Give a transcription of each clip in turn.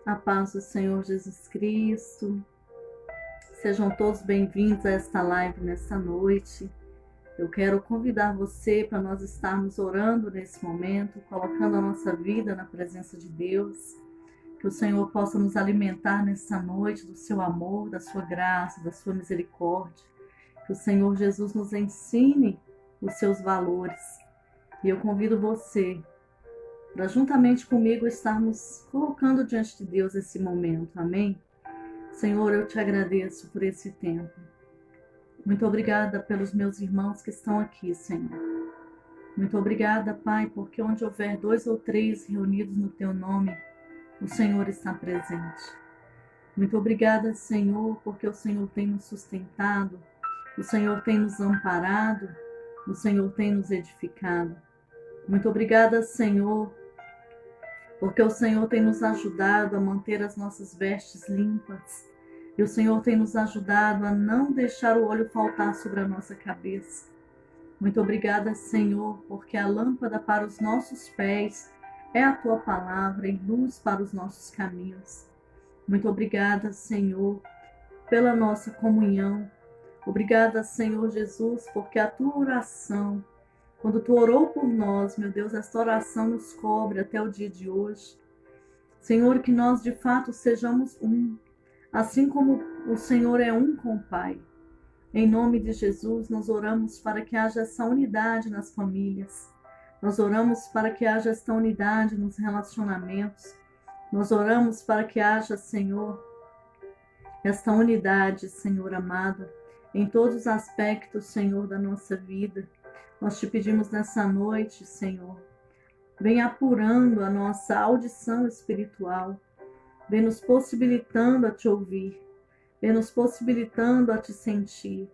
A paz do Senhor Jesus Cristo. Sejam todos bem-vindos a esta live nesta noite. Eu quero convidar você para nós estarmos orando nesse momento, colocando a nossa vida na presença de Deus. Que o Senhor possa nos alimentar nesta noite do seu amor, da sua graça, da sua misericórdia. Que o Senhor Jesus nos ensine os seus valores. E eu convido você para juntamente comigo estarmos colocando diante de Deus esse momento, amém? Senhor, eu te agradeço por esse tempo. Muito obrigada pelos meus irmãos que estão aqui, Senhor. Muito obrigada, Pai, porque onde houver 2 ou 3 reunidos no teu nome, o Senhor está presente. Muito obrigada, Senhor, porque o Senhor tem nos sustentado, o Senhor tem nos amparado, o Senhor tem nos edificado. Muito obrigada, Senhor, porque o Senhor tem nos ajudado a manter as nossas vestes limpas. E o Senhor tem nos ajudado a não deixar o óleo faltar sobre a nossa cabeça. Muito obrigada, Senhor, porque a lâmpada para os nossos pés é a Tua palavra e luz para os nossos caminhos. Muito obrigada, Senhor, pela nossa comunhão. Obrigada, Senhor Jesus, porque a Tua oração, quando Tu orou por nós, meu Deus, esta oração nos cobre até o dia de hoje. Senhor, que nós de fato sejamos um, assim como o Senhor é um com o Pai. Em nome de Jesus, nós oramos para que haja essa unidade nas famílias. Nós oramos para que haja esta unidade nos relacionamentos. Nós oramos para que haja, Senhor, esta unidade, Senhor amado, em todos os aspectos, Senhor, da nossa vida. Nós te pedimos nessa noite, Senhor, vem apurando a nossa audição espiritual, vem nos possibilitando a te ouvir, vem nos possibilitando a te sentir,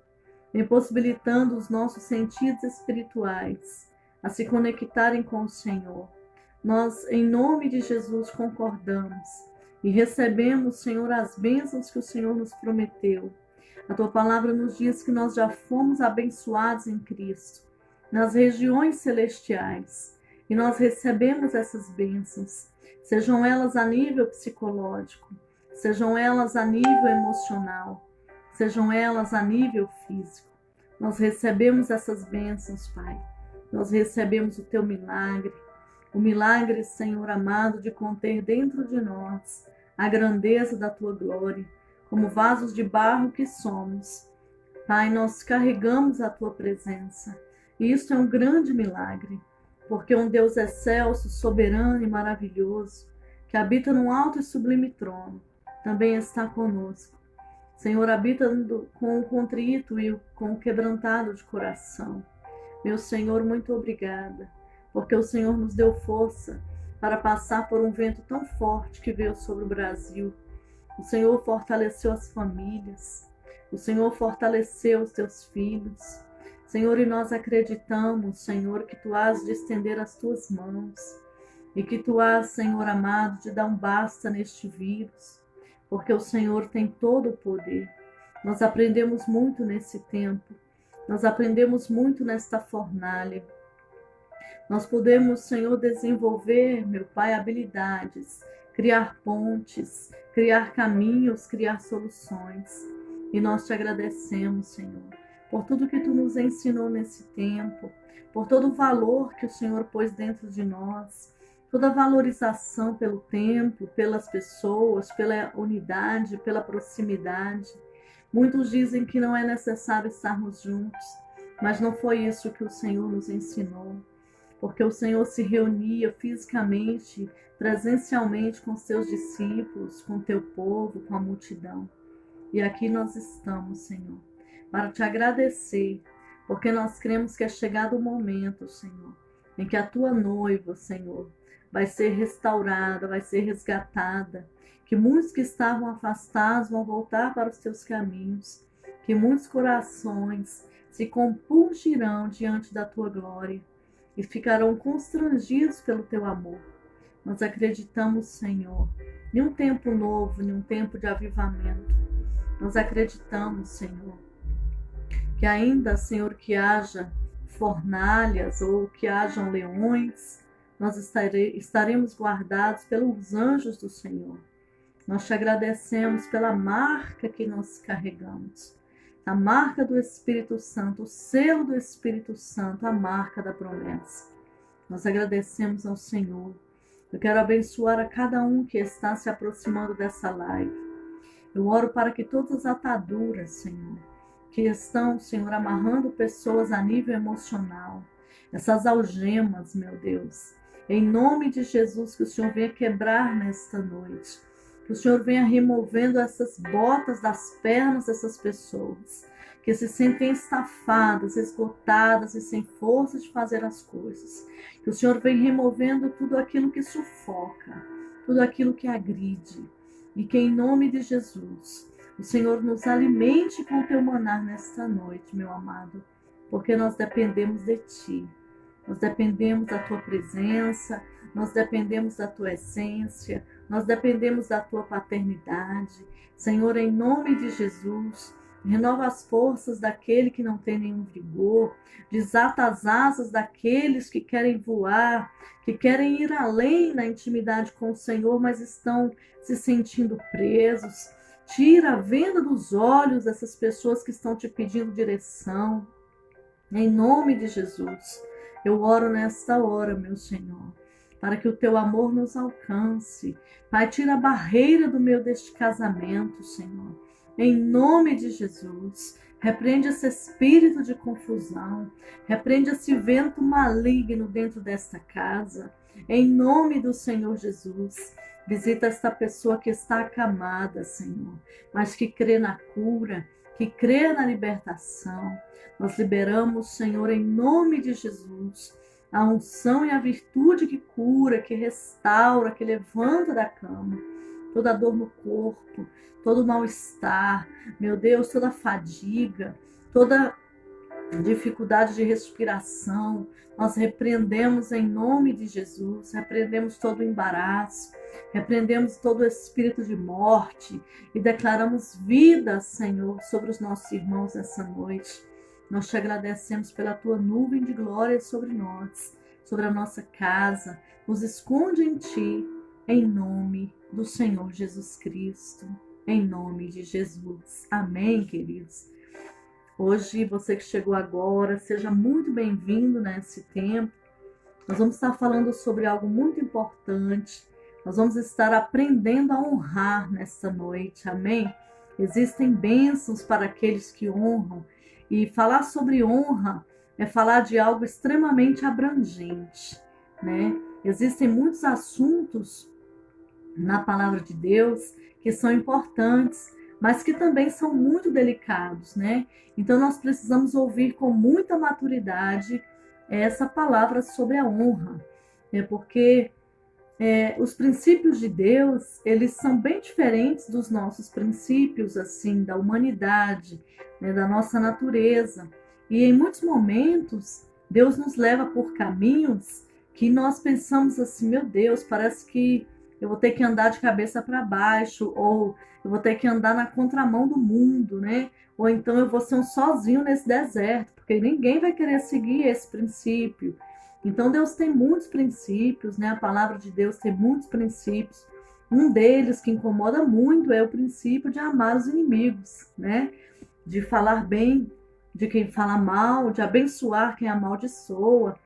vem possibilitando os nossos sentidos espirituais a se conectarem com o Senhor. Nós, em nome de Jesus, concordamos e recebemos, Senhor, as bênçãos que o Senhor nos prometeu. A tua palavra nos diz que nós já fomos abençoados em Cristo, nas regiões celestiais, e nós recebemos essas bênçãos, sejam elas a nível psicológico, sejam elas a nível emocional, sejam elas a nível físico. Nós recebemos essas bênçãos, Pai. Nós recebemos o teu milagre, o milagre, Senhor amado, de conter dentro de nós a grandeza da tua glória, como vasos de barro que somos. Pai, nós carregamos a tua presença. E isso é um grande milagre, porque um Deus excelso, soberano e maravilhoso, que habita num alto e sublime trono, também está conosco. Senhor, habita com o contrito e com o quebrantado de coração. Meu Senhor, muito obrigada, porque o Senhor nos deu força para passar por um vento tão forte que veio sobre o Brasil. O Senhor fortaleceu as famílias, o Senhor fortaleceu os teus filhos. Senhor, e nós acreditamos, Senhor, que Tu has de estender as Tuas mãos e que Tu has, Senhor amado, de dar um basta neste vírus, porque o Senhor tem todo o poder. Nós aprendemos muito nesse tempo, nós aprendemos muito nesta fornalha. Nós podemos, Senhor, desenvolver, meu Pai, habilidades, criar pontes, criar caminhos, criar soluções. E nós te agradecemos, Senhor, por tudo que Tu nos ensinou nesse tempo, por todo o valor que o Senhor pôs dentro de nós, toda a valorização pelo tempo, pelas pessoas, pela unidade, pela proximidade. Muitos dizem que não é necessário estarmos juntos, mas não foi isso que o Senhor nos ensinou, porque o Senhor se reunia fisicamente, presencialmente com os Teus discípulos, com o Teu povo, com a multidão. E aqui nós estamos, Senhor, para Te agradecer, porque nós cremos que é chegado o momento, Senhor, em que a Tua noiva, Senhor, vai ser restaurada, vai ser resgatada, que muitos que estavam afastados vão voltar para os Teus caminhos, que muitos corações se compungirão diante da Tua glória e ficarão constrangidos pelo Teu amor. Nós acreditamos, Senhor, em um tempo novo, em um tempo de avivamento. Nós acreditamos, Senhor, que ainda, Senhor, que haja fornalhas ou que hajam leões, nós estaremos guardados pelos anjos do Senhor. Nós te agradecemos pela marca que nós carregamos, a marca do Espírito Santo, o selo do Espírito Santo, a marca da promessa. Nós agradecemos ao Senhor. Eu quero abençoar a cada um que está se aproximando dessa live. Eu oro para que todas as ataduras, Senhor, que estão, Senhor, amarrando pessoas a nível emocional, essas algemas, meu Deus, em nome de Jesus, que o Senhor venha quebrar nesta noite, que o Senhor venha removendo essas botas das pernas dessas pessoas, que se sentem estafadas, esgotadas e sem força de fazer as coisas. Que o Senhor venha removendo tudo aquilo que sufoca, tudo aquilo que agride, e que em nome de Jesus, o Senhor nos alimente com o teu maná nesta noite, meu amado, porque nós dependemos de Ti. Nós dependemos da Tua presença, nós dependemos da Tua essência, nós dependemos da Tua paternidade. Senhor, em nome de Jesus, renova as forças daquele que não tem nenhum vigor, desata as asas daqueles que querem voar, que querem ir além na intimidade com o Senhor, mas estão se sentindo presos. Tira a venda dos olhos dessas pessoas que estão te pedindo direção. Em nome de Jesus, eu oro nesta hora, meu Senhor, para que o teu amor nos alcance. Pai, tira a barreira do meio deste casamento, Senhor. Em nome de Jesus, repreende esse espírito de confusão, repreende esse vento maligno dentro desta casa. Em nome do Senhor Jesus, visita esta pessoa que está acamada, Senhor, mas que crê na cura, que crê na libertação. Nós liberamos, Senhor, em nome de Jesus, a unção e a virtude que cura, que restaura, que levanta da cama. Toda dor no corpo, todo mal-estar, meu Deus, toda fadiga, toda dificuldade de respiração, nós repreendemos em nome de Jesus, repreendemos todo o embaraço, repreendemos todo o espírito de morte e declaramos vida, Senhor, sobre os nossos irmãos essa noite. Nós te agradecemos pela tua nuvem de glória sobre nós, sobre a nossa casa. Nos esconde em ti, em nome do Senhor Jesus Cristo, em nome de Jesus. Amém, queridos? Hoje, você que chegou agora, seja muito bem-vindo nesse tempo. Nós vamos estar falando sobre algo muito importante. Nós vamos estar aprendendo a honrar nesta noite, amém? Existem bênçãos para aqueles que honram. E falar sobre honra é falar de algo extremamente abrangente, né? Existem muitos assuntos na palavra de Deus que são importantes, mas que também são muito delicados, né? Então nós precisamos ouvir com muita maturidade essa palavra sobre a honra, né? Porque os princípios de Deus, eles são bem diferentes dos nossos princípios, assim, da humanidade, né? Da nossa natureza. E em muitos momentos, Deus nos leva por caminhos que nós pensamos assim, meu Deus, parece que eu vou ter que andar de cabeça para baixo, ou eu vou ter que andar na contramão do mundo, né? Ou então eu vou ser um sozinho nesse deserto, porque ninguém vai querer seguir esse princípio. Então Deus tem muitos princípios, né? A palavra de Deus tem muitos princípios. Um deles que incomoda muito é o princípio de amar os inimigos, né? De falar bem de quem fala mal, de abençoar quem amaldiçoa.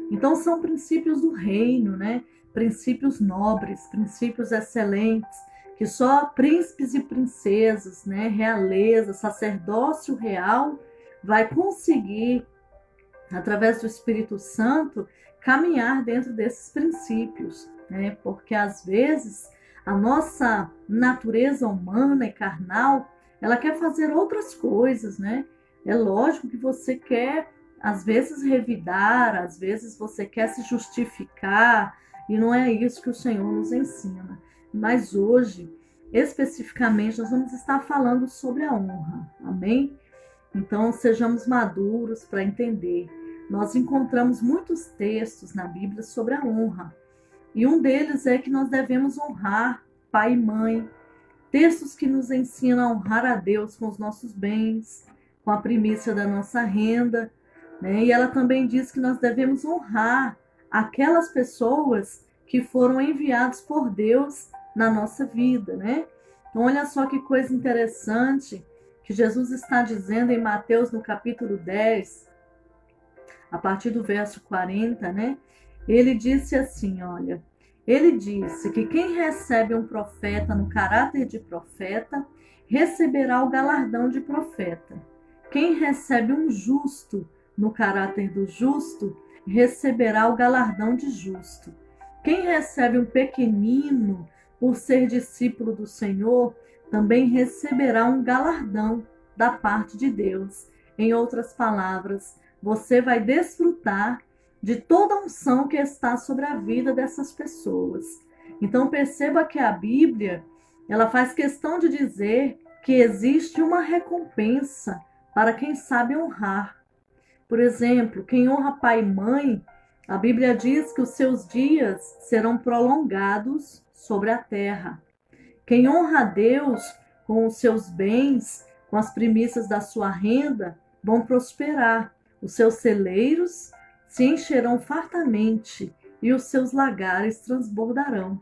Então são princípios do reino, né? Princípios nobres, princípios excelentes, que só príncipes e princesas, né? Realeza, sacerdócio real vai conseguir, através do Espírito Santo, caminhar dentro desses princípios, né? Porque às vezes a nossa natureza humana e carnal, ela quer fazer outras coisas, né? É lógico que você quer, às vezes, revidar, às vezes você quer se justificar, e não é isso que o Senhor nos ensina. Mas hoje, especificamente, nós vamos estar falando sobre a honra, amém? Então, sejamos maduros para entender. Nós encontramos muitos textos na Bíblia sobre a honra. E um deles é que nós devemos honrar pai e mãe. Textos que nos ensinam a honrar a Deus com os nossos bens, com a primícia da nossa renda, né? E ela também diz que nós devemos honrar aquelas pessoas que foram enviadas por Deus na nossa vida, né? Então, olha só que coisa interessante que Jesus está dizendo em Mateus, no capítulo 10, a partir do verso 40, né? Ele disse assim, olha, ele disse que quem recebe um profeta no caráter de profeta, receberá o galardão de profeta. Quem recebe um justo no caráter do justo, receberá o galardão de justo. Quem recebe um pequenino por ser discípulo do Senhor, também receberá um galardão da parte de Deus. Em outras palavras, você vai desfrutar de toda a unção que está sobre a vida dessas pessoas. Então perceba que a Bíblia, ela faz questão de dizer que existe uma recompensa para quem sabe honrar. Por exemplo, quem honra pai e mãe, a Bíblia diz que os seus dias serão prolongados sobre a terra. Quem honra a Deus com os seus bens, com as primícias da sua renda, vão prosperar. Os seus celeiros se encherão fartamente e os seus lagares transbordarão.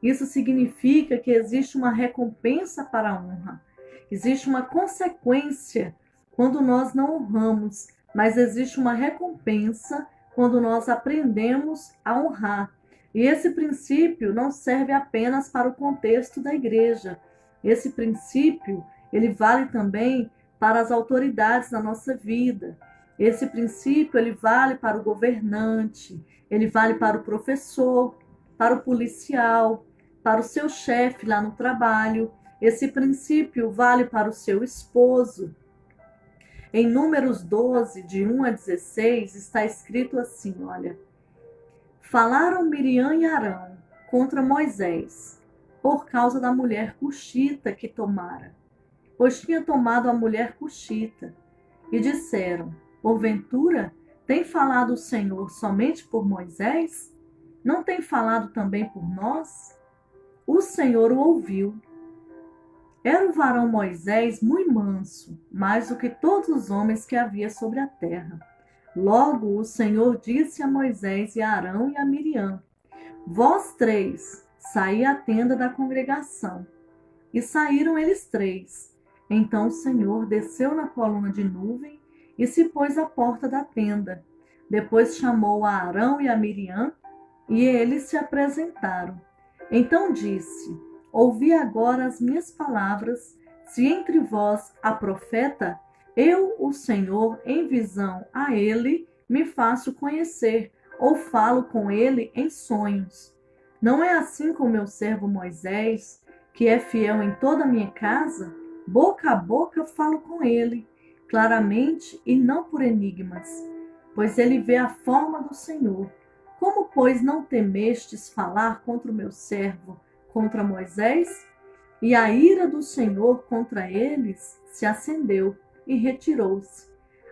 Isso significa que existe uma recompensa para a honra. Existe uma consequência quando nós não honramos, mas existe uma recompensa quando nós aprendemos a honrar. E esse princípio não serve apenas para o contexto da igreja. Esse princípio, ele vale também para as autoridades na nossa vida. Esse princípio, ele vale para o governante, ele vale para o professor, para o policial, para o seu chefe lá no trabalho. Esse princípio vale para o seu esposo. Em Números 12, de 1 a 16, está escrito assim, olha. Falaram Miriam e Arão contra Moisés, por causa da mulher cuxita que tomara, pois tinha tomado a mulher cuxita. E disseram, porventura, tem falado o Senhor somente por Moisés? Não tem falado também por nós? O Senhor o ouviu. Era o varão Moisés muito manso, mais do que todos os homens que havia sobre a terra. Logo o Senhor disse a Moisés e a Arão e a Miriam, vós três, saí à tenda da congregação. E saíram eles três. Então o Senhor desceu na coluna de nuvem e se pôs à porta da tenda. Depois chamou a Arão e a Miriam, e eles se apresentaram. Então disse, ouvi agora as minhas palavras, se entre vós há profeta, eu, o Senhor, em visão a ele, me faço conhecer, ou falo com ele em sonhos. Não é assim com meu servo Moisés, que é fiel em toda a minha casa? Boca a boca falo com ele, claramente e não por enigmas, pois ele vê a forma do Senhor. Como, pois, não temestes falar contra o meu servo, contra Moisés? E a ira do Senhor contra eles se acendeu e retirou-se.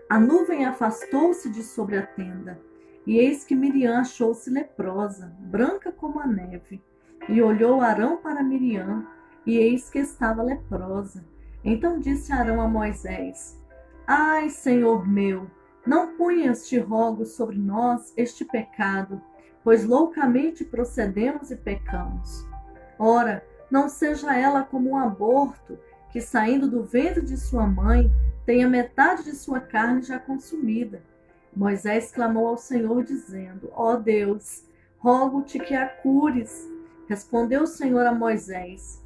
A nuvem afastou-se de sobre a tenda, e eis que Miriam achou-se leprosa, branca como a neve. E olhou Arão para Miriam, e eis que estava leprosa. Então disse Arão a Moisés, ai, Senhor meu, não ponhas, te rogo, sobre nós este pecado, pois loucamente procedemos e pecamos. Ora, não seja ela como um aborto, que saindo do ventre de sua mãe, tenha metade de sua carne já consumida. Moisés clamou ao Senhor, dizendo, ó Deus, rogo-te que a cures. Respondeu o Senhor a Moisés,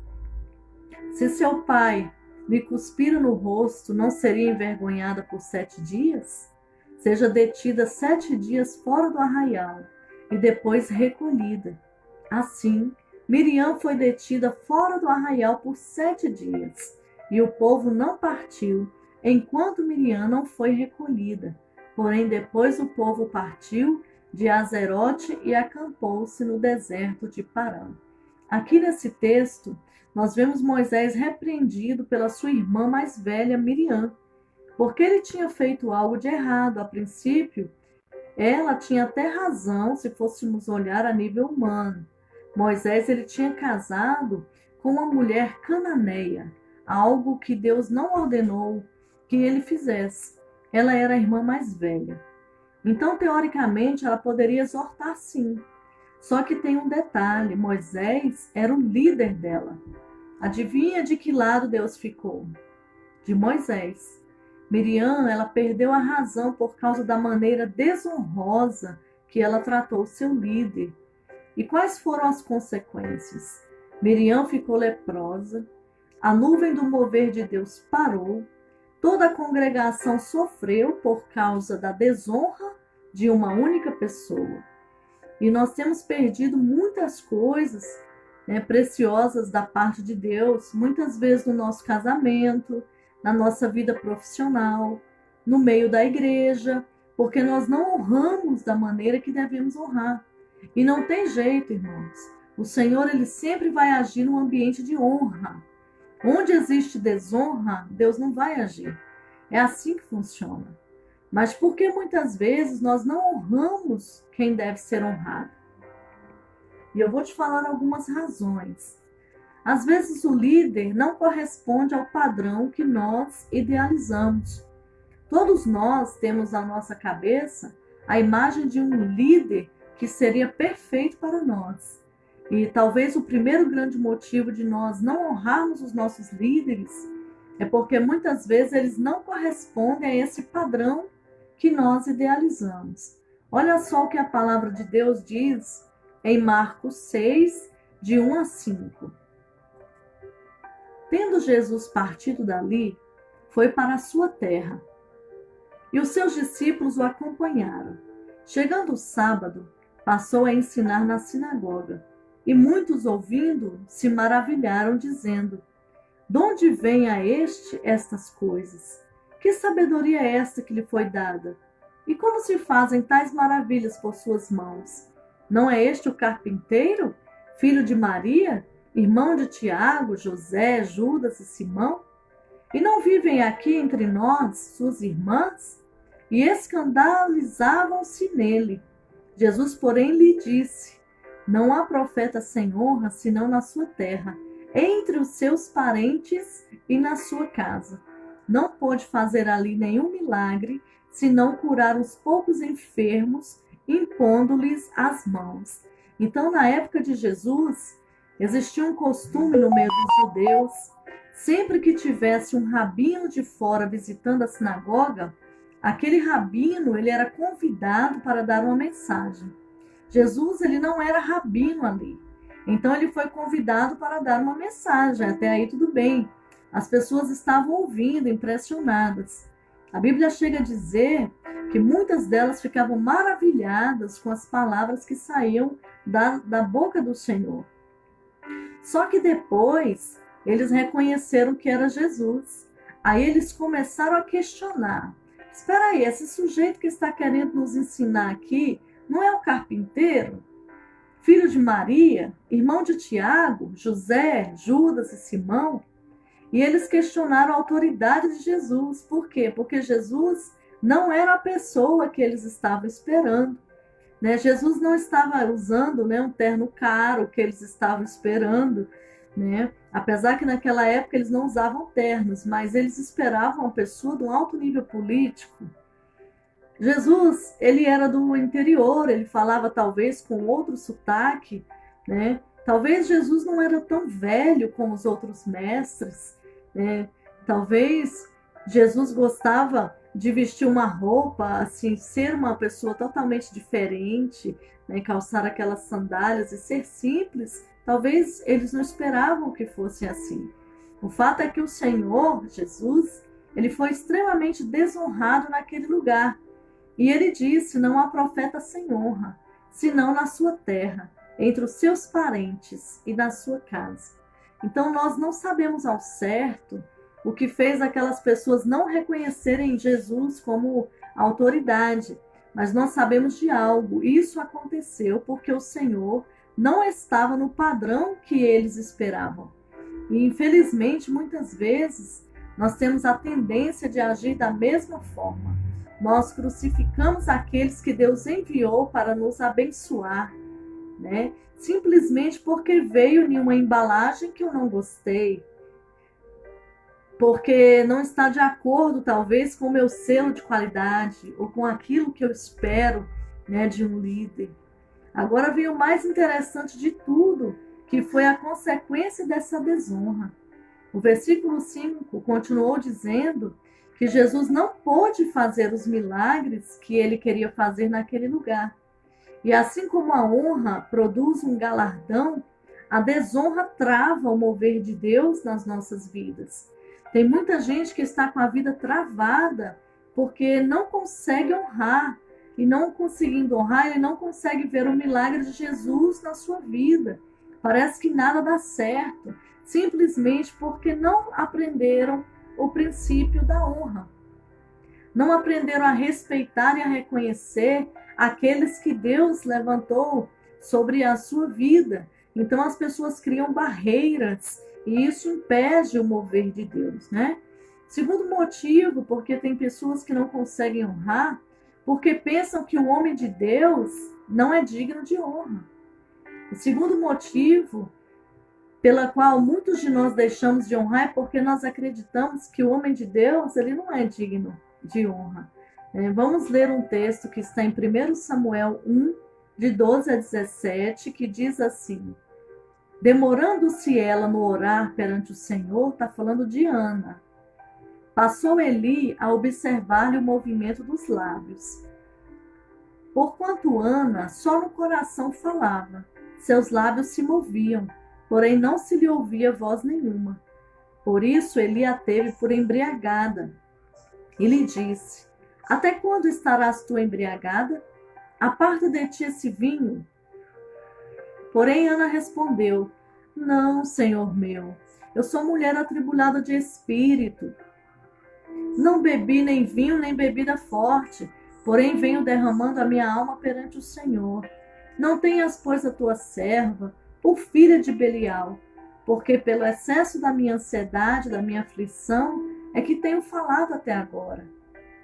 se seu pai lhe cuspira no rosto, não seria envergonhada por 7 dias? Seja detida 7 dias fora do arraial, e depois recolhida. Assim, Miriam foi detida fora do arraial por 7 dias, e o povo não partiu, enquanto Miriam não foi recolhida. Porém, depois o povo partiu de Azerote e acampou-se no deserto de Parã. Aqui nesse texto, nós vemos Moisés repreendido pela sua irmã mais velha, Miriam, porque ele tinha feito algo de errado. A princípio, ela tinha até razão se fôssemos olhar a nível humano. Moisés, ele tinha casado com uma mulher cananeia, algo que Deus não ordenou que ele fizesse. Ela era a irmã mais velha. Então, teoricamente, ela poderia exortar sim. Só que tem um detalhe, Moisés era o líder dela. Adivinha de que lado Deus ficou? De Moisés. Miriam, ela perdeu a razão por causa da maneira desonrosa que ela tratou o seu líder. E quais foram as consequências? Miriam ficou leprosa, a nuvem do mover de Deus parou, toda a congregação sofreu por causa da desonra de uma única pessoa. E nós temos perdido muitas coisas, né, preciosas da parte de Deus, muitas vezes no nosso casamento, na nossa vida profissional, no meio da igreja, porque nós não honramos da maneira que devemos honrar. E não tem jeito, irmãos. O Senhor, ele sempre vai agir num ambiente de honra. Onde existe desonra, Deus não vai agir. É assim que funciona. Mas por que muitas vezes nós não honramos quem deve ser honrado? E eu vou te falar algumas razões. Às vezes o líder não corresponde ao padrão que nós idealizamos. Todos nós temos na nossa cabeça a imagem de um líder que seria perfeito para nós. E talvez o primeiro grande motivo de nós não honrarmos os nossos líderes é porque muitas vezes eles não correspondem a esse padrão que nós idealizamos. Olha só o que a palavra de Deus diz em Marcos 6, de 1 a 5. Tendo Jesus partido dali, foi para a sua terra, e os seus discípulos o acompanharam. Chegando o sábado, passou a ensinar na sinagoga, e muitos ouvindo se maravilharam, dizendo: de onde vem a este estas coisas? Que sabedoria é esta que lhe foi dada? E como se fazem tais maravilhas por suas mãos? Não é este o carpinteiro, filho de Maria, irmão de Tiago, José, Judas e Simão? E não vivem aqui entre nós suas irmãs? E escandalizavam-se nele. Jesus, porém, lhe disse: não há profeta sem honra, senão na sua terra, entre os seus parentes e na sua casa. Não pôde fazer ali nenhum milagre, senão curar os poucos enfermos, impondo-lhes as mãos. Então, na época de Jesus, existia um costume no meio dos judeus, sempre que tivesse um rabino de fora visitando a sinagoga, aquele rabino, ele era convidado para dar uma mensagem. Jesus, ele não era rabino ali. Então ele foi convidado para dar uma mensagem. Até aí tudo bem. As pessoas estavam ouvindo, impressionadas. A Bíblia chega a dizer que muitas delas ficavam maravilhadas com as palavras que saíam da boca do Senhor. Só que depois eles reconheceram que era Jesus. Aí eles começaram a questionar. Espera aí, esse sujeito que está querendo nos ensinar aqui não é o carpinteiro? Filho de Maria, irmão de Tiago, José, Judas e Simão? E eles questionaram a autoridade de Jesus. Por quê? Porque Jesus não era a pessoa que eles estavam esperando. Né? Jesus não estava usando, né, um terno caro que eles estavam esperando. Né? Apesar que naquela época eles não usavam ternos, mas eles esperavam uma pessoa de um alto nível político. Jesus, ele era do interior, ele falava talvez com outro sotaque, né? Talvez Jesus não era tão velho como os outros mestres, né? Talvez Jesus gostava de vestir uma roupa, assim, ser uma pessoa totalmente diferente, né? Calçar aquelas sandálias e ser simples. Talvez eles não esperavam que fosse assim. O fato é que o Senhor, Jesus, ele foi extremamente desonrado naquele lugar. E ele disse: não há profeta sem honra, senão na sua terra, entre os seus parentes e na sua casa. Então nós não sabemos ao certo o que fez aquelas pessoas não reconhecerem Jesus como autoridade, mas nós sabemos de algo. Isso aconteceu porque o Senhor não estava no padrão que eles esperavam. E infelizmente, muitas vezes, nós temos a tendência de agir da mesma forma. Nós crucificamos aqueles que Deus enviou para nos abençoar, né? Simplesmente porque veio em uma embalagem que eu não gostei, porque não está de acordo, talvez, com o meu selo de qualidade ou com aquilo que eu espero, né, de um líder. Agora vem o mais interessante de tudo, que foi a consequência dessa desonra. O versículo 5 continuou dizendo que Jesus não pôde fazer os milagres que ele queria fazer naquele lugar. E assim como a honra produz um galardão, a desonra trava o mover de Deus nas nossas vidas. Tem muita gente que está com a vida travada porque não consegue honrar. E não conseguindo honrar, ele não consegue ver o milagre de Jesus na sua vida. Parece que nada dá certo, simplesmente porque não aprenderam o princípio da honra. Não aprenderam a respeitar e a reconhecer aqueles que Deus levantou sobre a sua vida. Então as pessoas criam barreiras e isso impede o mover de Deus, né? Segundo motivo, porque tem pessoas que não conseguem honrar, porque pensam que o homem de Deus não é digno de honra. O segundo motivo pela qual muitos de nós deixamos de honrar é porque nós acreditamos que o homem de Deus ele não é digno de honra. Vamos ler um texto que está em 1 Samuel 1, de 12 a 17, que diz assim: demorando-se ela no orar perante o Senhor, está falando de Ana, passou Eli a observar-lhe o movimento dos lábios. Porquanto Ana só no coração falava, seus lábios se moviam, porém não se lhe ouvia voz nenhuma. Por isso Eli a teve por embriagada. E lhe disse: até quando estarás tu embriagada? Aparta de ti esse vinho. Porém Ana respondeu: não, Senhor meu, eu sou mulher atribulada de espírito. Não bebi nem vinho, nem bebida forte, porém venho derramando a minha alma perante o Senhor. Não tenhas, pois, a tua serva por filha de Belial, porque pelo excesso da minha ansiedade, da minha aflição, é que tenho falado até agora.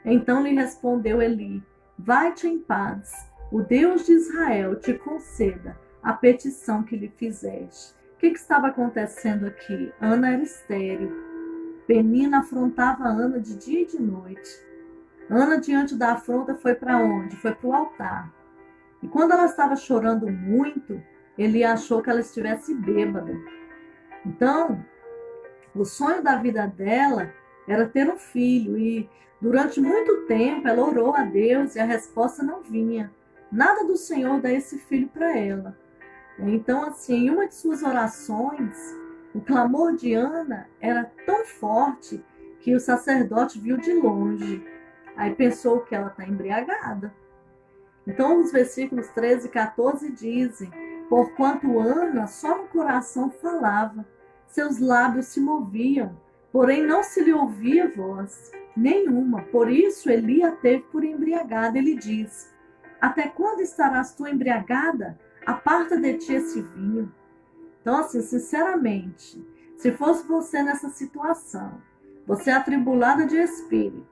Então lhe respondeu Eli: vai-te em paz, o Deus de Israel te conceda a petição que lhe fizeste. O que estava acontecendo aqui? Ana era estéril. Penina afrontava Ana de dia e de noite. Ana, diante da afronta, foi para onde? Foi para o altar. E quando ela estava chorando muito, Eli achou que ela estivesse bêbada. Então, o sonho da vida dela era ter um filho. E durante muito tempo ela orou a Deus e a resposta não vinha. Nada do Senhor dá esse filho para ela. Então, assim, em uma de suas orações, o clamor de Ana era tão forte que o sacerdote viu de longe. Aí pensou que ela está embriagada. Então, os versículos 13 e 14 dizem: porquanto Ana só no coração falava, seus lábios se moviam, porém não se lhe ouvia voz nenhuma. Por isso Eli a teve por embriagada. Ele diz: até quando estarás tu embriagada? Aparta de ti esse vinho. Então, assim, sinceramente, se fosse você nessa situação, você atribulada de espírito,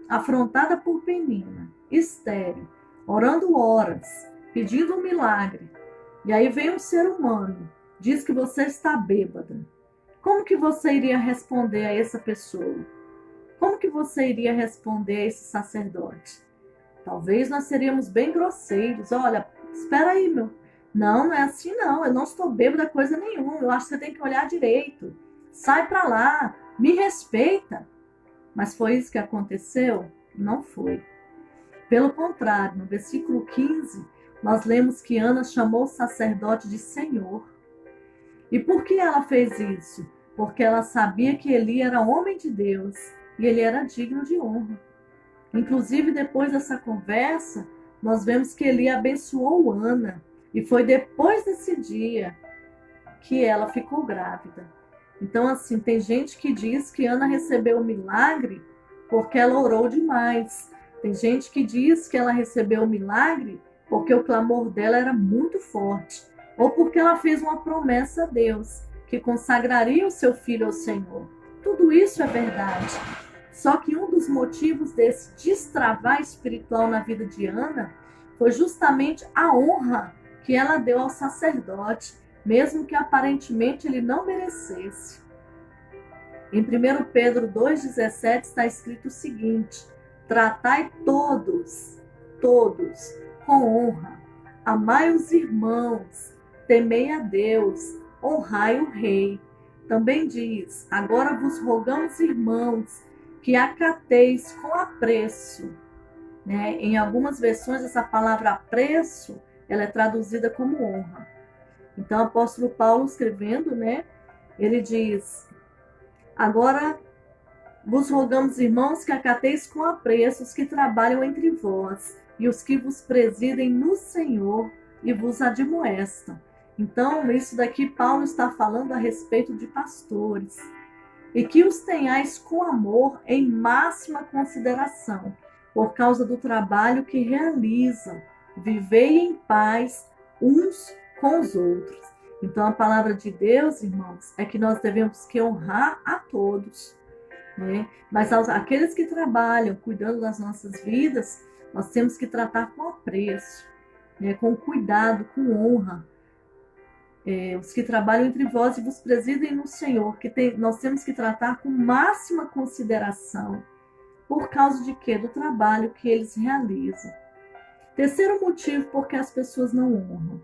afrontada por Penina, estéril, orando horas, pedindo um milagre, e aí vem um ser humano, diz que você está bêbada. Como que você iria responder a essa pessoa? Como que você iria responder a esse sacerdote? Talvez nós seríamos bem grosseiros. Olha, espera aí, meu. Não é assim não. Eu não estou bêbada coisa nenhuma. Eu acho que você tem que olhar direito. Sai para lá. Me respeita. Mas foi isso que aconteceu? Não foi. Pelo contrário, no versículo 15, nós lemos que Ana chamou o sacerdote de Senhor. E por que ela fez isso? Porque ela sabia que Eli era homem de Deus e ele era digno de honra. Inclusive, depois dessa conversa, nós vemos que Eli abençoou Ana. E foi depois desse dia que ela ficou grávida. Então, assim, tem gente que diz que Ana recebeu o milagre porque ela orou demais. Tem gente que diz que ela recebeu o milagre porque o clamor dela era muito forte. Ou porque ela fez uma promessa a Deus, que consagraria o seu filho ao Senhor. Tudo isso é verdade. Só que um dos motivos desse destravar espiritual na vida de Ana foi justamente a honra que ela deu ao sacerdote, mesmo que aparentemente ele não merecesse. Em 1 Pedro 2,17 está escrito o seguinte: tratai todos, com honra, amai os irmãos, temei a Deus, honrai o rei. Também diz: agora vos rogamos, irmãos, que acateis com apreço. Né? Em algumas versões, essa palavra apreço, ela é traduzida como honra. Então, o apóstolo Paulo escrevendo, né? Ele diz: agora vos rogamos, irmãos, que acateis com apreço os que trabalham entre vós e os que vos presidem no Senhor e vos admoestam. Então, isso daqui Paulo está falando a respeito de pastores. E que os tenhais com amor em máxima consideração, por causa do trabalho que realizam. Vivei em paz uns com os outros. Então, a palavra de Deus, irmãos, é que nós devemos que honrar a todos, né? Mas aqueles que trabalham, cuidando das nossas vidas, nós temos que tratar com apreço, né? Com cuidado, com honra. Os que trabalham entre vós e vos presidem no Senhor, nós temos que tratar com máxima consideração. Por causa de quê? Do trabalho que eles realizam. Terceiro motivo por que as pessoas não honram.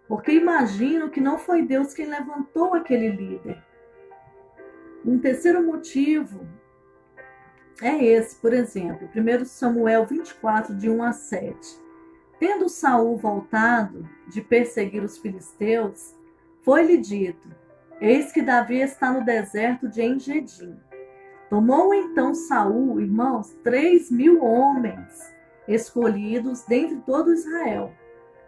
Porque imaginam que não foi Deus quem levantou aquele líder. Um terceiro motivo é esse, por exemplo, 1 Samuel 24, de 1 a 7. Tendo Saul voltado de perseguir os filisteus, foi-lhe dito: eis que Davi está no deserto de En-Gedim. Tomou então Saul, irmãos, 3.000 homens escolhidos dentre todo Israel,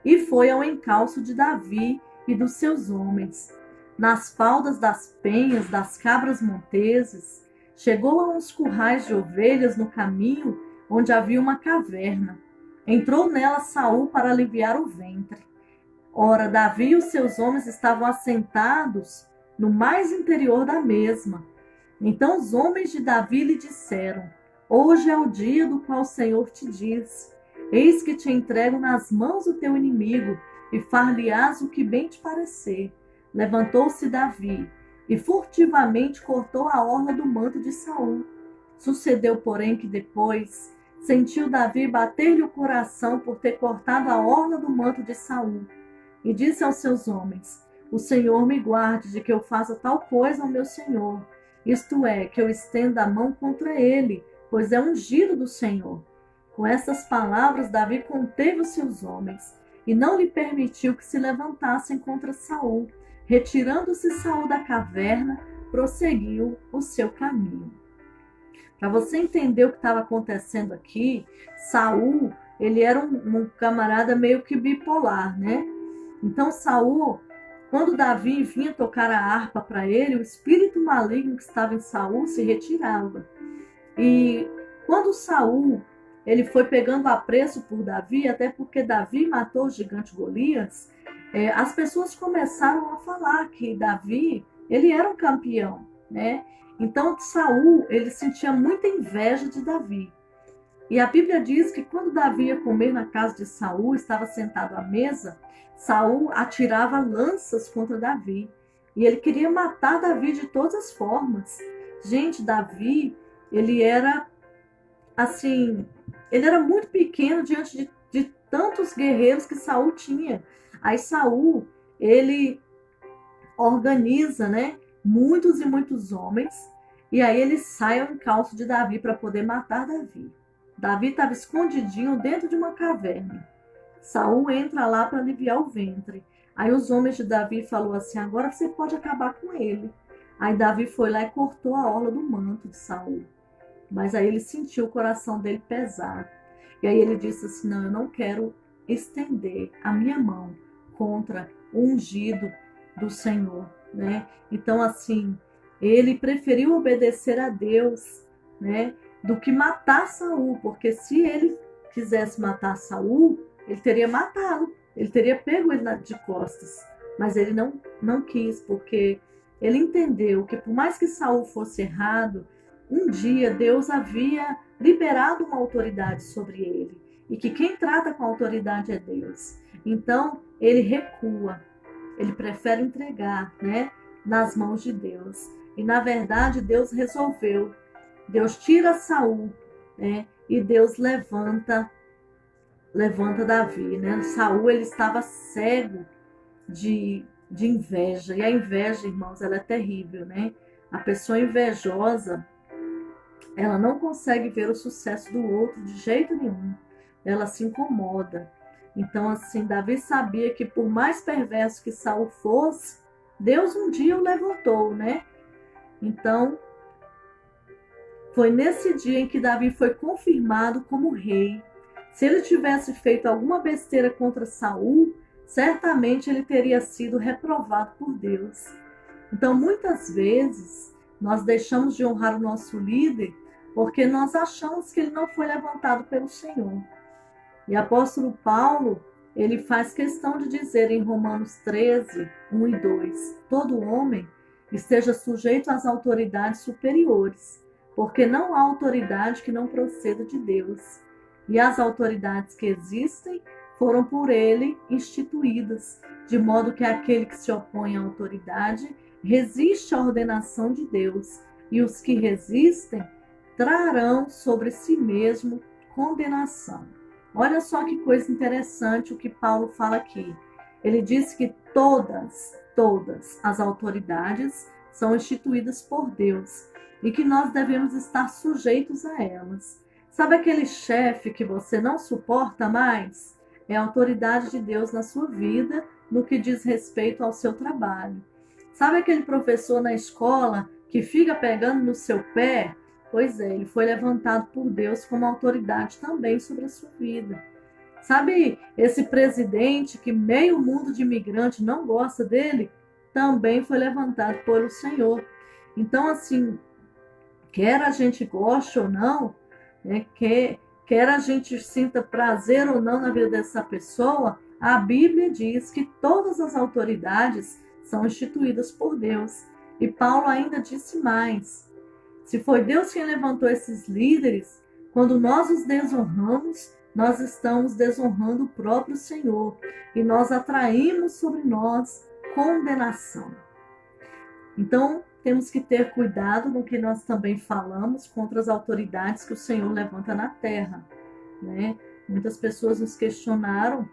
e foi ao encalço de Davi e dos seus homens. Nas faldas das penhas, das cabras monteses, chegou a uns currais de ovelhas no caminho onde havia uma caverna. Entrou nela Saul para aliviar o ventre. Ora, Davi e os seus homens estavam assentados no mais interior da mesma. Então os homens de Davi lhe disseram: hoje é o dia do qual o Senhor te diz: eis que te entrego nas mãos do teu inimigo, e far-lhe-ás o que bem te parecer. Levantou-se Davi e furtivamente cortou a orla do manto de Saul. Sucedeu, porém, que depois sentiu Davi bater-lhe o coração por ter cortado a orla do manto de Saul. E disse aos seus homens: o Senhor me guarde de que eu faça tal coisa ao meu senhor, isto é, que eu estenda a mão contra ele, pois é ungido do Senhor. Com estas palavras, Davi conteve os seus homens e não lhe permitiu que se levantassem contra Saul. Retirando-se Saul da caverna, prosseguiu o seu caminho. Para você entender o que estava acontecendo aqui, Saul, ele era um camarada meio que bipolar, né? Então Saul, quando Davi vinha tocar a harpa para ele, o espírito maligno que estava em Saul se retirava. E quando Saul, ele foi pegando apreço por Davi, até porque Davi matou o gigante Golias, as pessoas começaram a falar que Davi, ele era um campeão, né? Então Saul, ele sentia muita inveja de Davi. E a Bíblia diz que quando Davi ia comer na casa de Saul, estava sentado à mesa, Saul atirava lanças contra Davi. E ele queria matar Davi de todas as formas. Gente, Davi, ele era assim, ele era muito pequeno diante de tantos guerreiros que Saul tinha. Aí Saul, ele organiza, né, muitos e muitos homens, e aí ele sai ao encalço de Davi para poder matar Davi. Davi estava escondidinho dentro de uma caverna. Saul entra lá para aliviar o ventre. Aí os homens de Davi falaram assim: agora você pode acabar com ele. Aí Davi foi lá e cortou a orla do manto de Saul. Mas aí ele sentiu o coração dele pesar. E aí ele disse assim: não, eu não quero estender a minha mão contra o ungido do Senhor, né? Então, assim, ele preferiu obedecer a Deus, né, do que matar Saul, porque se ele quisesse matar Saul, ele teria matado, ele teria pego ele de costas, mas ele não quis, porque ele entendeu que por mais que Saul fosse errado, um dia Deus havia liberado uma autoridade sobre ele, e que quem trata com autoridade é Deus. Então ele recua, ele prefere entregar, né, nas mãos de Deus. E na verdade Deus resolveu, Deus tira Saul, né, e Deus levanta Davi, né? Saul, ele estava cego de de inveja. E a inveja, irmãos, ela é terrível, né? A pessoa invejosa, ela não consegue ver o sucesso do outro de jeito nenhum. Ela se incomoda. Então, assim, Davi sabia que por mais perverso que Saul fosse, Deus um dia o levantou, né? Então, foi nesse dia em que Davi foi confirmado como rei. Se ele tivesse feito alguma besteira contra Saul, certamente ele teria sido reprovado por Deus. Então, muitas vezes, nós deixamos de honrar o nosso líder porque nós achamos que ele não foi levantado pelo Senhor. E apóstolo Paulo, ele faz questão de dizer em Romanos 13, 1 e 2, todo homem esteja sujeito às autoridades superiores, porque não há autoridade que não proceda de Deus. E as autoridades que existem foram por ele instituídas, de modo que aquele que se opõe à autoridade resiste à ordenação de Deus, e os que resistem trarão sobre si mesmo condenação. Olha só que coisa interessante o que Paulo fala aqui. Ele diz que todas as autoridades são instituídas por Deus e que nós devemos estar sujeitos a elas. Sabe aquele chefe que você não suporta mais? É a autoridade de Deus na sua vida, no que diz respeito ao seu trabalho. Sabe aquele professor na escola que fica pegando no seu pé? Pois é, ele foi levantado por Deus como autoridade também sobre a sua vida. Sabe esse presidente que meio mundo de imigrante não gosta dele? Também foi levantado pelo Senhor. Então, assim, quer a gente goste ou não, né, quer a gente sinta prazer ou não na vida dessa pessoa, a Bíblia diz que todas as autoridades são instituídas por Deus. E Paulo ainda disse mais. Se foi Deus quem levantou esses líderes, quando nós os desonramos, nós estamos desonrando o próprio Senhor e nós atraímos sobre nós condenação. Então, temos que ter cuidado no que nós também falamos contra as autoridades que o Senhor levanta na terra, né? Muitas pessoas nos questionaram,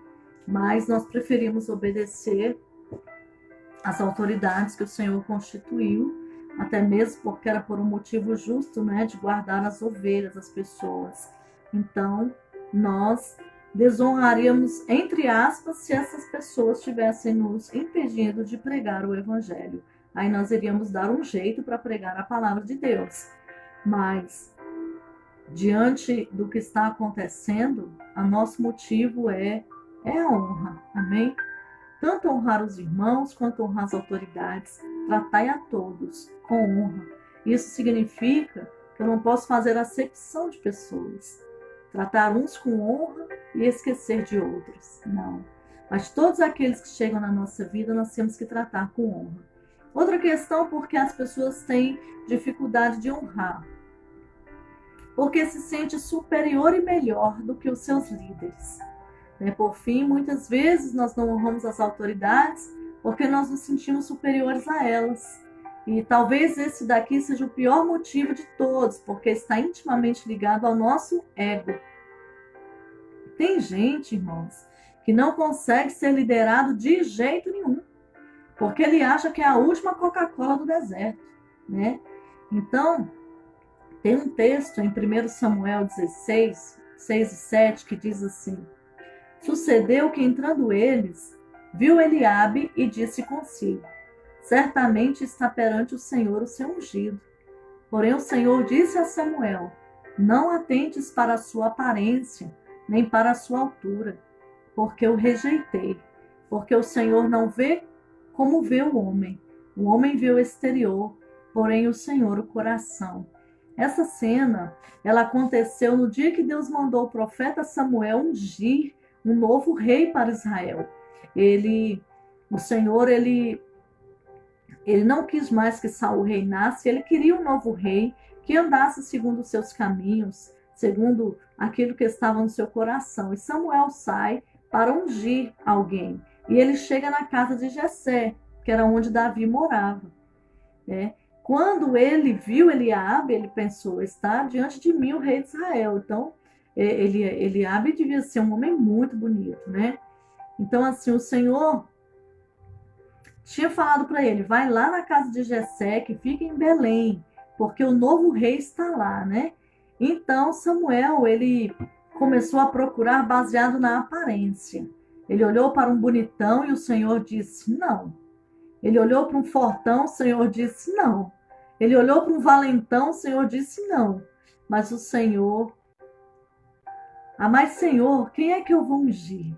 mas nós preferimos obedecer às autoridades que o Senhor constituiu, até mesmo porque era por um motivo justo, né, de guardar as ovelhas, as pessoas. Então, nós desonraríamos, entre aspas, se essas pessoas tivessem nos impedindo de pregar o Evangelho. Aí nós iríamos dar um jeito para pregar a palavra de Deus. Mas, diante do que está acontecendo, o nosso motivo é a honra. Amém? Tanto honrar os irmãos quanto honrar as autoridades, tratai a todos com honra. Isso significa que eu não posso fazer acepção de pessoas, tratar uns com honra e esquecer de outros. Não. Mas todos aqueles que chegam na nossa vida, nós temos que tratar com honra. Outra questão, porque as pessoas têm dificuldade de honrar. Porque se sente superior e melhor do que os seus líderes. Por fim, muitas vezes nós não honramos as autoridades porque nós nos sentimos superiores a elas. E talvez esse daqui seja o pior motivo de todos, porque está intimamente ligado ao nosso ego. Tem gente, irmãos, que não consegue ser liderado de jeito nenhum, porque ele acha que é a última Coca-Cola do deserto, né? Então, tem um texto em 1 Samuel 16, 6 e 7, que diz assim: sucedeu que, entrando eles, viu Eliabe e disse consigo: certamente está perante o Senhor o seu ungido. Porém o Senhor disse a Samuel: não atentes para a sua aparência, nem para a sua altura, porque o rejeitei. Porque o Senhor não vê como vê o homem vê o exterior, porém o Senhor o coração. Essa cena, ela aconteceu no dia que Deus mandou o profeta Samuel ungir um novo rei para Israel. O Senhor, ele não quis mais que Saul reinasse, ele queria um novo rei que andasse segundo os seus caminhos, segundo aquilo que estava no seu coração. E Samuel sai para ungir alguém. E ele chega na casa de Jessé, que era onde Davi morava. Quando ele viu Eliabe, ele pensou: está diante de mim o rei de Israel. Então, Eliabe devia ser um homem muito bonito, né? Então, assim, o Senhor tinha falado para ele, vai lá na casa de Jessé, que fica em Belém, porque o novo rei está lá, né? Então Samuel, ele começou a procurar baseado na aparência. Ele olhou para um bonitão e o Senhor disse não. Ele olhou para um fortão, o Senhor disse não. Ele olhou para um valentão, o Senhor disse não. Mas o Senhor, mas Senhor, quem é que eu vou ungir?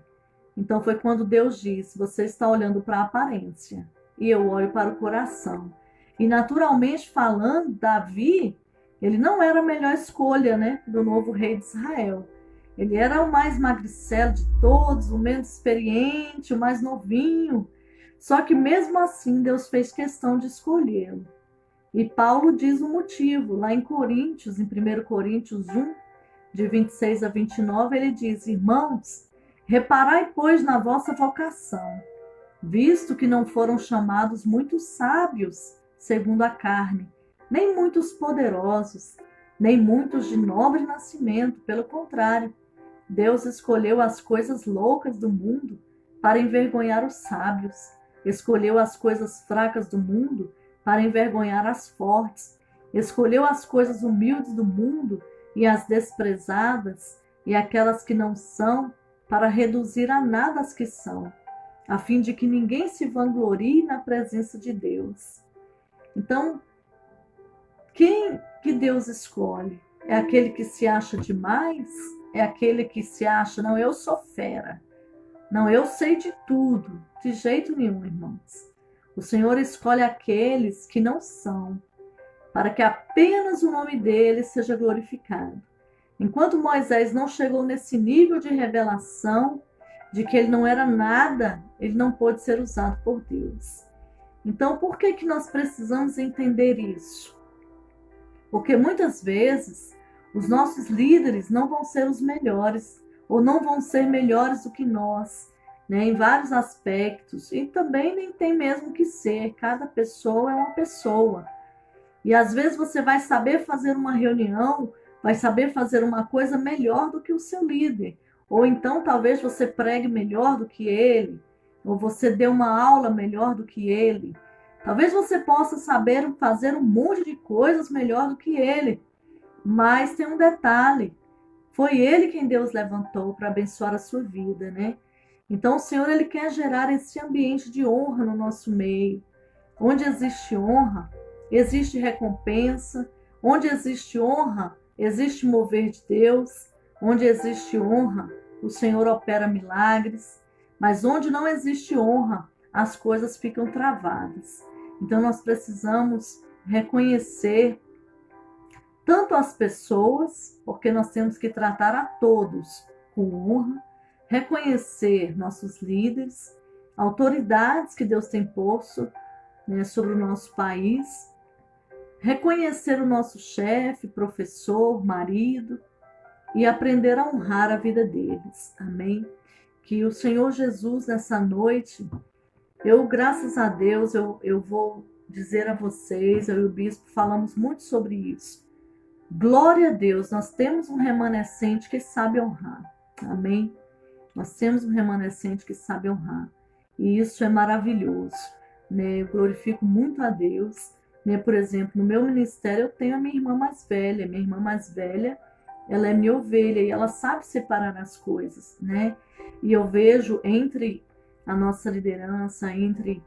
Então foi quando Deus disse, você está olhando para a aparência e eu olho para o coração. E naturalmente falando, Davi, ele não era a melhor escolha, né, do novo rei de Israel. Ele era o mais magricelo de todos, o menos experiente, o mais novinho. Só que mesmo assim Deus fez questão de escolhê-lo. E Paulo diz o motivo, lá em Coríntios, em 1 Coríntios 1, de 26 a 29, ele diz, irmãos, reparai, pois, na vossa vocação, visto que não foram chamados muitos sábios, segundo a carne, nem muitos poderosos, nem muitos de nobre nascimento, pelo contrário, Deus escolheu as coisas loucas do mundo para envergonhar os sábios, escolheu as coisas fracas do mundo para envergonhar as fortes, escolheu as coisas humildes do mundo e as desprezadas e aquelas que não são, para reduzir a nada as que são, a fim de que ninguém se vanglorie na presença de Deus. Então, quem que Deus escolhe? É aquele que se acha demais? É aquele que se acha, não, eu sou fera. Não, eu sei de tudo. De jeito nenhum, irmãos. O Senhor escolhe aqueles que não são, para que apenas o nome dele seja glorificado. Enquanto Moisés não chegou nesse nível de revelação, de que ele não era nada, ele não pôde ser usado por Deus. Então, por que nós precisamos entender isso? Porque muitas vezes os nossos líderes não vão ser os melhores, ou não vão ser melhores do que nós, né, em vários aspectos, e também nem tem mesmo que ser, cada pessoa é uma pessoa. E às vezes você vai saber fazer uma reunião, vai saber fazer uma coisa melhor do que o seu líder, ou então talvez você pregue melhor do que ele, ou você dê uma aula melhor do que ele. Talvez você possa saber fazer um monte de coisas melhor do que ele, mas tem um detalhe, foi ele quem Deus levantou para abençoar a sua vida, né? Então o Senhor, ele quer gerar esse ambiente de honra no nosso meio. Onde existe honra, existe recompensa. Onde existe honra, existe mover de Deus. Onde existe honra, o Senhor opera milagres. Mas onde não existe honra, as coisas ficam travadas. Então nós precisamos reconhecer tanto as pessoas, porque nós temos que tratar a todos com honra, reconhecer nossos líderes, autoridades que Deus tem posto, né, sobre o nosso país, reconhecer o nosso chefe, professor, marido e aprender a honrar a vida deles. Amém? Que o Senhor Jesus, nessa noite, graças a Deus, eu vou dizer a vocês, eu e o bispo falamos muito sobre isso. Glória a Deus, nós temos um remanescente que sabe honrar. Amém? Nós temos um remanescente que sabe honrar. E isso é maravilhoso, né? Eu glorifico muito a Deus, né? Por exemplo, no meu ministério eu tenho a minha irmã mais velha. Minha irmã mais velha, ela é minha ovelha e ela sabe separar as coisas, né? E eu vejo entre a nossa liderança, entre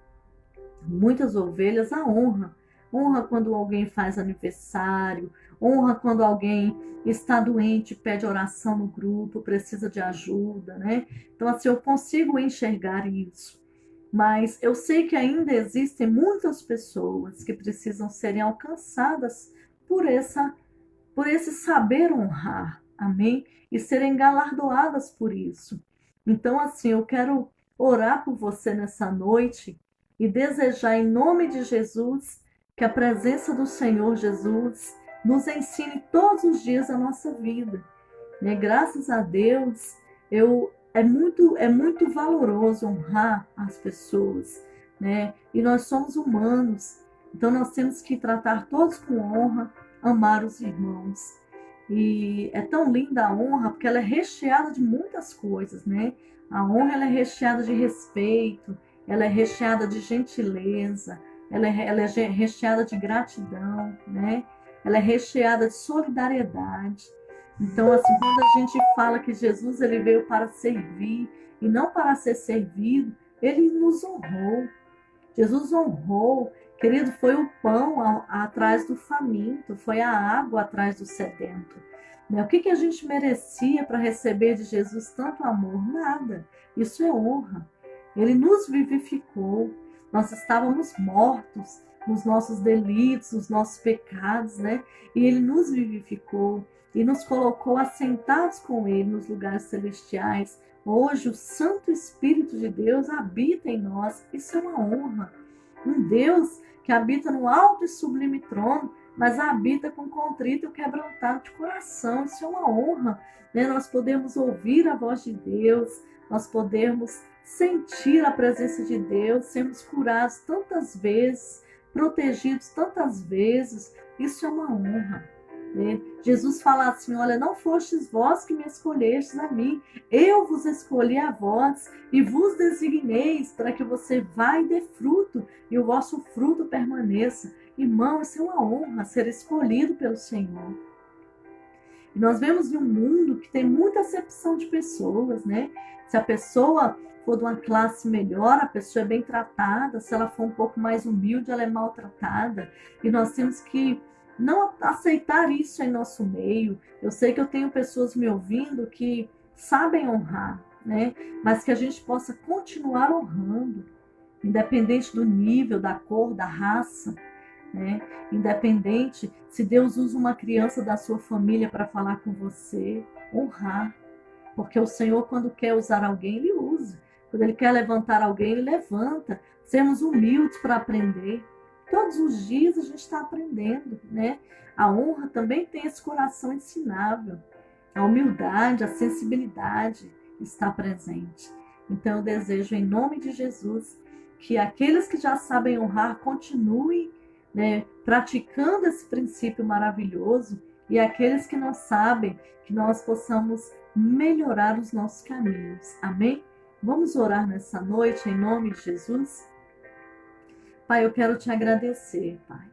muitas ovelhas, a honra. Honra quando alguém faz aniversário, honra quando alguém está doente, pede oração no grupo, precisa de ajuda, né? Então, assim, eu consigo enxergar isso. Mas eu sei que ainda existem muitas pessoas que precisam serem alcançadas por esse saber honrar, amém? E serem galardoadas por isso. Então, assim, eu quero orar por você nessa noite e desejar em nome de Jesus que a presença do Senhor Jesus nos ensine todos os dias a nossa vida, né? Graças a Deus, é muito valoroso honrar as pessoas, né? E nós somos humanos, então nós temos que tratar todos com honra, amar os irmãos. E é tão linda a honra, porque ela é recheada de muitas coisas, né? A honra, ela é recheada de respeito, ela é recheada de gentileza, ela é recheada de gratidão, né? Ela é recheada de solidariedade. Então, assim, quando a gente fala que Jesus ele veio para servir e não para ser servido, ele nos honrou. Jesus honrou, querido, foi o pão atrás do faminto, foi a água atrás do sedento. O que a gente merecia para receber de Jesus tanto amor? Nada. Isso é honra. Ele nos vivificou. Nós estávamos mortos nos nossos delitos, nos nossos pecados, né? E ele nos vivificou e nos colocou assentados com ele nos lugares celestiais. Hoje o Santo Espírito de Deus habita em nós. Isso é uma honra. Um Deus que habita no alto e sublime trono, mas habita com contrito e quebrantado de coração. Isso é uma honra, né? Nós podemos ouvir a voz de Deus, nós podemos sentir a presença de Deus, sermos curados tantas vezes, protegidos tantas vezes. Isso é uma honra. Jesus fala assim: olha, não fostes vós que me escolhestes a mim, eu vos escolhi a vós e vos designeis para que você vá e dê fruto e o vosso fruto permaneça. Irmão, isso é uma honra, ser escolhido pelo Senhor. E nós vemos em um mundo que tem muita acepção de pessoas, né? Se a pessoa for de uma classe melhor, a pessoa é bem tratada. Se ela for um pouco mais humilde, ela é maltratada. E nós temos que não aceitar isso em nosso meio. Eu sei que eu tenho pessoas me ouvindo que sabem honrar, né? Mas que a gente possa continuar honrando, independente do nível, da cor, da raça, né? Independente se Deus usa uma criança da sua família para falar com você, honrar. Porque o Senhor, quando quer usar alguém, Ele usa. Quando Ele quer levantar alguém, Ele levanta. Sermos humildes para aprender. Todos os dias a gente está aprendendo, né? A honra também tem esse coração ensinável. A humildade, a sensibilidade está presente. Então eu desejo, em nome de Jesus, que aqueles que já sabem honrar continuem, né, praticando esse princípio maravilhoso, e aqueles que não sabem, que nós possamos melhorar os nossos caminhos. Amém? Vamos orar nessa noite em nome de Jesus? Pai, eu quero te agradecer, Pai,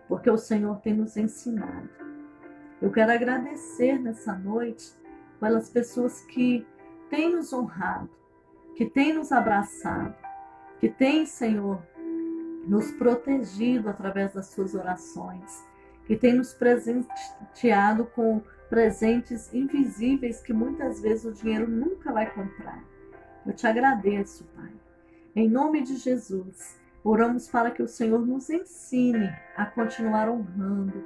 porque o Senhor tem nos ensinado. Eu quero agradecer nessa noite pelas pessoas que têm nos honrado, que têm nos abraçado, que têm, Senhor, nos protegido através das suas orações, que têm nos presenteado com presentes invisíveis que muitas vezes o dinheiro nunca vai comprar. Eu te agradeço, Pai. Em nome de Jesus, oramos para que o Senhor nos ensine a continuar honrando,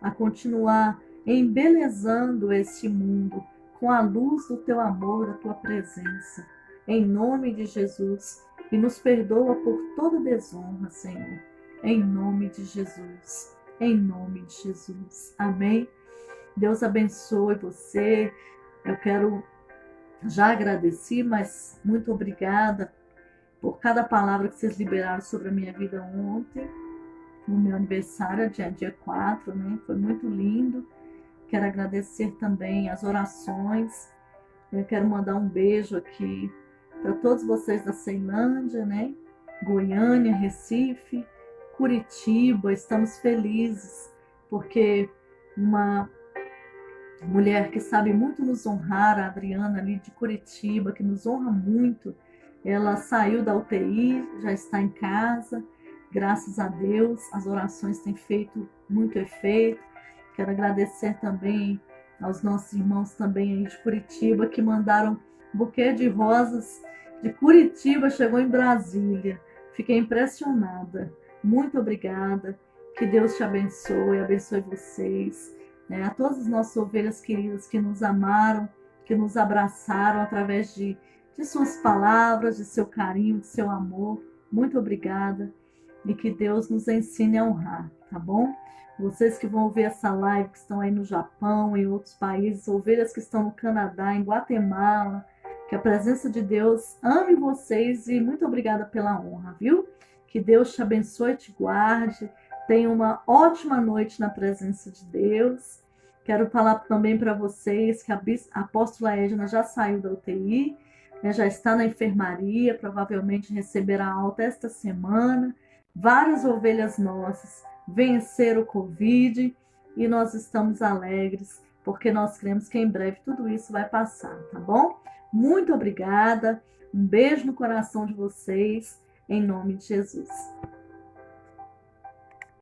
a continuar embelezando este mundo com a luz do teu amor, da tua presença. Em nome de Jesus. E nos perdoa por toda desonra, Senhor. Em nome de Jesus. Em nome de Jesus. Amém. Deus abençoe você. Eu quero já agradecer, mas muito obrigada por cada palavra que vocês liberaram sobre a minha vida ontem, no meu aniversário, dia 4, né? Foi muito lindo. Quero agradecer também as orações. Eu quero mandar um beijo aqui para todos vocês da Ceilândia, né? Goiânia, Recife, Curitiba. Estamos felizes porque uma mulher que sabe muito nos honrar, a Adriana ali de Curitiba, que nos honra muito, ela saiu da UTI, já está em casa, graças a Deus, as orações têm feito muito efeito. Quero agradecer também aos nossos irmãos também aí de Curitiba, que mandaram um buquê de rosas de Curitiba, chegou em Brasília. Fiquei impressionada. Muito obrigada. Que Deus te abençoe vocês. A todas as nossas ovelhas queridas que nos amaram, que nos abraçaram através de suas palavras, de seu carinho, de seu amor. Muito obrigada. E que Deus nos ensine a honrar, tá bom? Vocês que vão ver essa live, que estão aí no Japão, em outros países, ovelhas que estão no Canadá, em Guatemala, que a presença de Deus ame vocês e muito obrigada pela honra, viu? Que Deus te abençoe e te guarde. Tenha uma ótima noite na presença de Deus. Quero falar também para vocês que a apóstola Edna já saiu da UTI. já está na enfermaria, provavelmente receberá alta esta semana. Várias ovelhas nossas venceram o Covid e nós estamos alegres, porque nós cremos que em breve tudo isso vai passar, tá bom? Muito obrigada, um beijo no coração de vocês, em nome de Jesus.